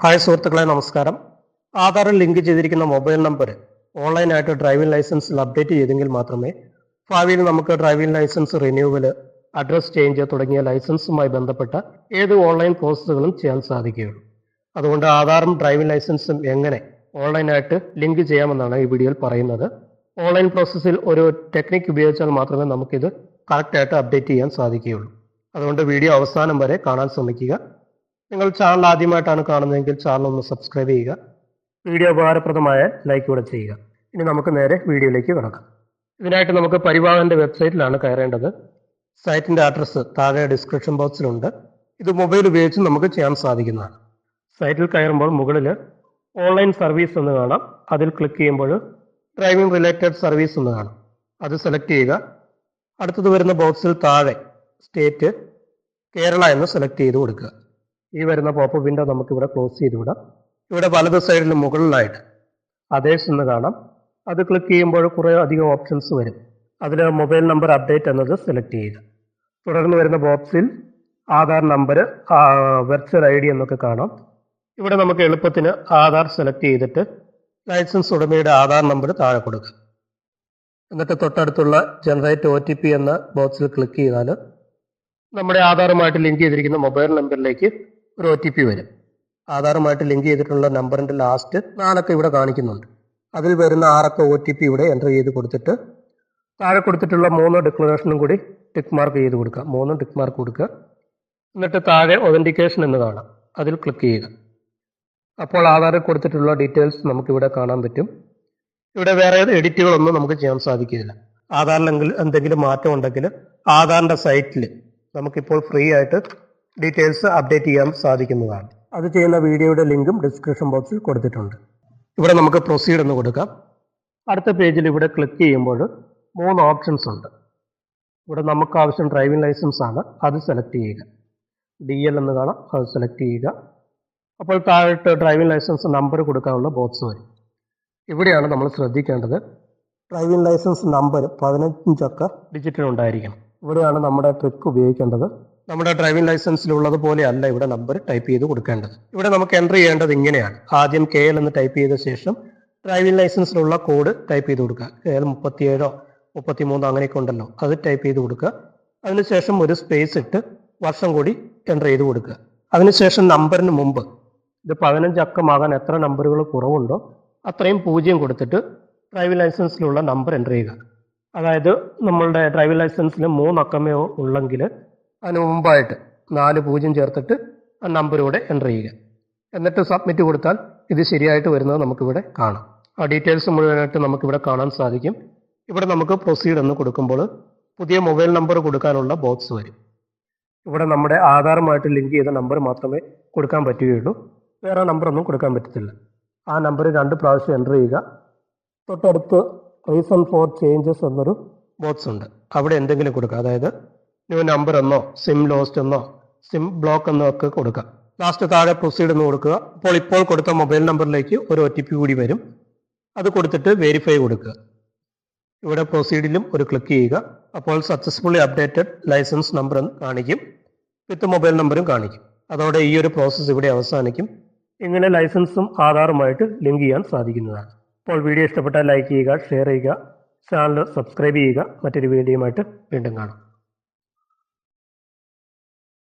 Hi സുഹൃത്തുക്കളെ, നമസ്കാരം. ആധാറിൽ ലിങ്ക് ചെയ്തിരിക്കുന്ന മൊബൈൽ നമ്പർ ഓൺലൈനായിട്ട് ഡ്രൈവിംഗ് ലൈസൻസിൽ അപ്ഡേറ്റ് ചെയ്തെങ്കിൽ മാത്രമേ ഭാവിയിൽ നമുക്ക് driving licence renewal, address change തുടങ്ങിയ ലൈസൻസുമായി ബന്ധപ്പെട്ട ഏത് ഓൺലൈൻ പ്രോസസ്സുകളും ചെയ്യാൻ സാധിക്കുകയുള്ളൂ. അതുകൊണ്ട് ആധാറും ഡ്രൈവിംഗ് ലൈസൻസും എങ്ങനെ ഓൺലൈനായിട്ട് ലിങ്ക് ചെയ്യാമെന്നാണ് ഈ വീഡിയോയിൽ പറയുന്നത്. ഓൺലൈൻ പ്രോസസ്സിൽ ഒരു ടെക്നിക്ക് ഉപയോഗിച്ചാൽ മാത്രമേ നമുക്കിത് കറക്റ്റായിട്ട് അപ്ഡേറ്റ് ചെയ്യാൻ സാധിക്കുകയുള്ളൂ. അതുകൊണ്ട് വീഡിയോ അവസാനം വരെ കാണാൻ ശ്രമിക്കുക. നിങ്ങൾ ചാനൽ ആദ്യമായിട്ടാണ് കാണുന്നതെങ്കിൽ ചാനൽ ഒന്ന് സബ്സ്ക്രൈബ് ചെയ്യുക. വീഡിയോ ഉപകാരപ്രദമായ ലൈക്ക് കൂടെ ചെയ്യുക. ഇനി നമുക്ക് നേരെ വീഡിയോയിലേക്ക് കിടക്കാം. ഇതിനായിട്ട് നമുക്ക് പരിവാഹൻ്റെ വെബ്സൈറ്റിലാണ് കയറേണ്ടത്. സൈറ്റിൻ്റെ അഡ്രസ്സ് താഴെ ഡിസ്ക്രിപ്ഷൻ ബോക്സിലുണ്ട്. ഇത് മൊബൈൽ ഉപയോഗിച്ച് നമുക്ക് ചെയ്യാൻ സാധിക്കുന്നതാണ്. സൈറ്റിൽ കയറുമ്പോൾ മുകളിൽ ഓൺലൈൻ സർവീസ് എന്ന് കാണാം. അതിൽ ക്ലിക്ക് ചെയ്യുമ്പോൾ ഡ്രൈവിംഗ് റിലേറ്റഡ് സർവീസ് എന്ന് കാണാം. അത് സെലക്ട് ചെയ്യുക. അടുത്തത് വരുന്ന ബോക്സിൽ താഴെ സ്റ്റേറ്റ് കേരള എന്ന് സെലക്ട് ചെയ്ത് കൊടുക്കുക. ഈ വരുന്ന പോപ്പ് വിൻഡോ നമുക്കിവിടെ ക്ലോസ് ചെയ്ത് വിടാം. ഇവിടെ വലത് സൈഡിൽ മുകളിലായിട്ട് അതേഴ്സ് എന്ന് കാണാം. അത് ക്ലിക്ക് ചെയ്യുമ്പോൾ കുറേ അധികം ഓപ്ഷൻസ് വരും. അതിൽ മൊബൈൽ നമ്പർ അപ്ഡേറ്റ് എന്നത് സെലക്ട് ചെയ്യുക. തുടർന്ന് വരുന്ന ബോക്സിൽ ആധാർ നമ്പർ, വെർച്വൽ ID എന്നൊക്കെ കാണാം. ഇവിടെ നമുക്ക് എളുപ്പത്തിന് ആധാർ സെലക്ട് ചെയ്തിട്ട് ലൈസൻസ് ഉടമയുടെ ആധാർ നമ്പർ താഴെ കൊടുക്കുക. എന്നിട്ട് തൊട്ടടുത്തുള്ള ജനറേറ്റ് OTP എന്ന ബോക്സിൽ ക്ലിക്ക് ചെയ്താൽ നമ്മുടെ ആധാറുമായിട്ട് ലിങ്ക് ചെയ്തിരിക്കുന്ന മൊബൈൽ നമ്പറിലേക്ക് ഒരു OTP വരും. ആധാറുമായിട്ട് ലിങ്ക് ചെയ്തിട്ടുള്ള നമ്പറിൻ്റെ ലാസ്റ്റ് 4 അക്കം ഇവിടെ കാണിക്കുന്നുണ്ട്. അതിൽ വരുന്ന 6 അക്കം OTP ഇവിടെ എൻ്റർ ചെയ്ത് കൊടുത്തിട്ട് താഴെ കൊടുത്തിട്ടുള്ള 3 ഡിക്ലറേഷനും കൂടി ടിക്ക് മാർക്ക് ചെയ്ത് കൊടുക്കുക. 3 ടിക്ക് മാർക്ക് കൊടുക്കുക. എന്നിട്ട് താഴെ ഒതൻറ്റിക്കേഷൻ എന്ന് കാണാം. അതിൽ ക്ലിക്ക് ചെയ്യുക. അപ്പോൾ ആധാറിൽ കൊടുത്തിട്ടുള്ള ഡീറ്റെയിൽസ് നമുക്കിവിടെ കാണാൻ പറ്റും. ഇവിടെ വേറെ എഡിറ്റുകളൊന്നും നമുക്ക് ചെയ്യാൻ സാധിക്കില്ല. ആധാറിൽ എന്തെങ്കിലും മാറ്റം ഉണ്ടെങ്കിൽ ആധാറിൻ്റെ സൈറ്റിൽ നമുക്കിപ്പോൾ ഫ്രീ ആയിട്ട് ഡീറ്റെയിൽസ് അപ്ഡേറ്റ് ചെയ്യാൻ സാധിക്കുന്നതാണ്. അത് ചെയ്യുന്ന വീഡിയോയുടെ ലിങ്കും ഡിസ്ക്രിപ്ഷൻ ബോക്സിൽ കൊടുത്തിട്ടുണ്ട്. ഇവിടെ നമുക്ക് പ്രൊസീഡ് എന്ന് കൊടുക്കാം. അടുത്ത പേജിൽ ഇവിടെ ക്ലിക്ക് ചെയ്യുമ്പോൾ 3 ഓപ്ഷൻസ് ഉണ്ട്. ഇവിടെ നമുക്ക് ആവശ്യം ഡ്രൈവിംഗ് ലൈസൻസ് ആണ്. അത് സെലക്ട് ചെയ്യുക. DL എന്ന് കാണാം. അത് സെലക്ട് ചെയ്യുക. അപ്പോൾ താഴോട്ട് ഡ്രൈവിംഗ് ലൈസൻസ് നമ്പർ കൊടുക്കാനുള്ള ബോക്സ് വരും. ഇവിടെയാണ് നമ്മൾ ശ്രദ്ധിക്കേണ്ടത്. ഡ്രൈവിംഗ് ലൈസൻസ് നമ്പർ 15 അക്ക ഡിജിറ്റിൽ ഉണ്ടായിരിക്കണം. ഇവിടെയാണ് നമ്മുടെ ട്രിക്ക് ഉപയോഗിക്കേണ്ടത്. നമ്മുടെ ഡ്രൈവിംഗ് ലൈസൻസിലുള്ളത് അല്ല ഇവിടെ നമ്പർ ടൈപ്പ് ചെയ്ത് കൊടുക്കേണ്ടത്. ഇവിടെ നമുക്ക് എൻ്റർ ചെയ്യേണ്ടത് ഇങ്ങനെയാണ്. ആദ്യം KL എന്ന് ടൈപ്പ് ചെയ്ത ശേഷം ഡ്രൈവിംഗ് ലൈസൻസിലുള്ള കോഡ് ടൈപ്പ് ചെയ്ത് കൊടുക്കുക. KL 37 33 അങ്ങനെയൊക്കെ ഉണ്ടല്ലോ, അത് ടൈപ്പ് ചെയ്ത് കൊടുക്കുക. അതിനുശേഷം ഒരു സ്പേസ് ഇട്ട് വർഷം കൂടി എൻ്റർ ചെയ്ത് കൊടുക്കുക. അതിനുശേഷം നമ്പറിന് മുമ്പ് ഇത് 15 അക്കമാകാൻ എത്ര നമ്പറുകൾ കുറവുണ്ടോ അത്രയും 0 കൊടുത്തിട്ട് ഡ്രൈവിംഗ് ലൈസൻസിലുള്ള നമ്പർ എൻ്റർ ചെയ്യുക. അതായത് നമ്മളുടെ ഡ്രൈവിംഗ് ലൈസൻസിൽ 3 അക്കമേ ഉള്ളെങ്കിൽ അതിന് മുമ്പായിട്ട് 4 0 ചേർത്തിട്ട് ആ നമ്പർ കൂടെ എൻ്റർ ചെയ്യുക. എന്നിട്ട് സബ്മിറ്റ് കൊടുത്താൽ ഇത് ശരിയായിട്ട് വരുന്നത് നമുക്കിവിടെ കാണാം. ആ ഡീറ്റെയിൽസ് മുഴുവനായിട്ട് നമുക്കിവിടെ കാണാൻ സാധിക്കും. ഇവിടെ നമുക്ക് പ്രൊസീഡ് എന്ന് കൊടുക്കുമ്പോൾ പുതിയ മൊബൈൽ നമ്പർ കൊടുക്കാനുള്ള ബോക്സ് വരും. ഇവിടെ നമ്മുടെ ആധാറുമായിട്ട് ലിങ്ക് ചെയ്ത നമ്പർ മാത്രമേ കൊടുക്കാൻ പറ്റുകയുള്ളൂ. വേറെ നമ്പറൊന്നും കൊടുക്കാൻ പറ്റത്തില്ല. ആ നമ്പർ 2 പ്രാവശ്യം എൻ്റർ ചെയ്യുക. തൊട്ടടുത്ത് റീസൺ ഫോർ ചേഞ്ചസ് എന്നൊരു ബോക്സ് ഉണ്ട്. അവിടെ എന്തെങ്കിലും കൊടുക്കുക. അതായത് ന്യൂ നമ്പർ എന്നോ സിം ലോസ്റ്റ് എന്നോ സിം ബ്ലോക്ക് എന്നോ ഒക്കെ കൊടുക്കുക. ലാസ്റ്റ് താഴെ പ്രൊസീഡ് എന്ന് കൊടുക്കുക. അപ്പോൾ ഇപ്പോൾ കൊടുത്ത മൊബൈൽ നമ്പറിലേക്ക് ഒരു OTP കൂടി വരും. അത് കൊടുത്തിട്ട് വെരിഫൈ കൊടുക്കുക. ഇവിടെ പ്രൊസീഡിലും ഒരു ക്ലിക്ക് ചെയ്യുക. അപ്പോൾ സക്സസ്ഫുള്ളി അപ്ഡേറ്റഡ് ലൈസൻസ് നമ്പർ എന്ന് കാണിക്കും. വിത്ത് മൊബൈൽ നമ്പറും കാണിക്കും. അതോടെ ഈ ഒരു പ്രോസസ്സ് ഇവിടെ അവസാനിക്കും. ഇങ്ങനെ ലൈസൻസും ആധാറുമായിട്ട് ലിങ്ക് ചെയ്യാൻ സാധിക്കുന്നതാണ്. അപ്പോൾ വീഡിയോ ഇഷ്ടപ്പെട്ടാൽ ലൈക്ക് ചെയ്യുക, ഷെയർ ചെയ്യുക, ചാനൽ സബ്സ്ക്രൈബ് ചെയ്യുക. മറ്റൊരു വീഡിയോയുമായിട്ട് വീണ്ടും കാണാം.